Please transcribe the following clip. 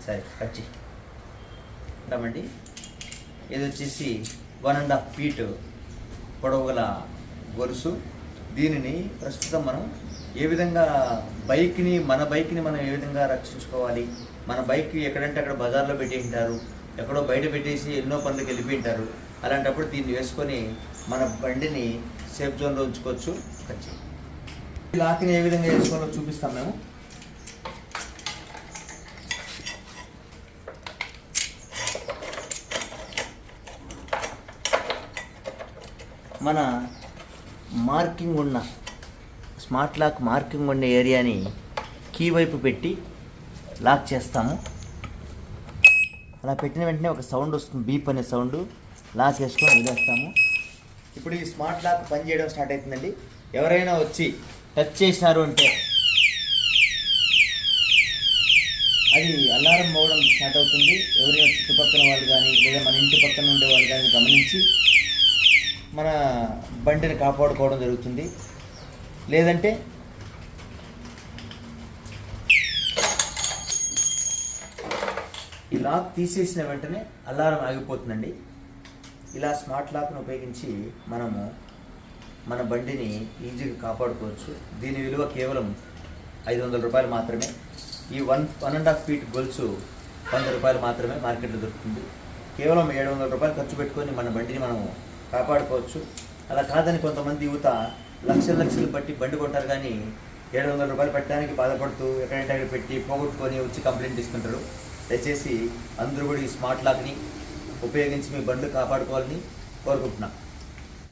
సరే కట్ చేయి ఉంటామండి. ఇది వచ్చేసి 1.5 feet పొడవు గల గొలుసు. దీనిని ప్రస్తుతం మనం ఏ విధంగా మన బైక్ని మనం ఏ విధంగా రక్షించుకోవాలి, మన బైక్ ఎక్కడంటే అక్కడ బజార్లో పెట్టి ఉంటారు, ఎక్కడో బయట పెట్టేసి ఎన్నో పనులకు వెళ్ళిపోయి ఉంటారు. అలాంటప్పుడు దీన్ని వేసుకొని మన బండిని సేఫ్ జోన్లో ఉంచుకోవచ్చు. ఈ లాక్ని ఏ విధంగా వేసుకోవాలో చూపిస్తాం మేము. మన మార్కింగ్ ఉన్న స్మార్ట్ లాక్ మార్కింగ్ ఉన్న ఏరియాని కీ వైపు పెట్టి లాక్ చేస్తాము. అలా పెట్టిన వెంటనే ఒక సౌండ్ వస్తుంది, బీప్ అనే సౌండ్. లాక్ వేసుకొని వదిలేస్తాము. ఇప్పుడు ఈ స్మార్ట్ లాక్ పనిచేయడం స్టార్ట్ అవుతుందండి. ఎవరైనా వచ్చి టచ్ చేసినారు అంటే అది అలారం మోగడం స్టార్ట్ అవుతుంది. ఎవరైనా చుట్టుపక్కల వాళ్ళు కానీ లేదా మన ఇంటి పక్కన ఉండే వాళ్ళు కానీ గమనించి మన బండిని కాపాడుకోవడం జరుగుతుంది. లేదంటే ఈ లాక్ తీసేసిన వెంటనే అలారం ఆగిపోతుందండి. ఇలా స్మార్ట్ లాక్ను ఉపయోగించి మనము మన బండిని ఈజీగా కాపాడుకోవచ్చు. దీని విలువ కేవలం 500 రూపాయలు మాత్రమే. ఈ 1.5 feet గొలుసు 100 రూపాయలు మాత్రమే మార్కెట్లో దొరుకుతుంది. కేవలం 700 రూపాయలు ఖర్చు పెట్టుకొని మన బండిని మనము కాపాడుకోవచ్చు. అలా కాదని కొంతమంది యువత లక్షలు బట్టి బండి కొంటారు, కానీ 700 రూపాయలు పెట్టడానికి బాధపడుతూ ఎక్కడంటే అక్కడ పెట్టి పోగొట్టుకొని వచ్చి కంప్లైంట్ తీసుకుంటారు. దయచేసి అందరూ కూడా ఈ స్మార్ట్ లాక్ని ఉపయోగించి మీ బండ్లు కాపాడుకోవాలని కోరుకుంటున్నాను.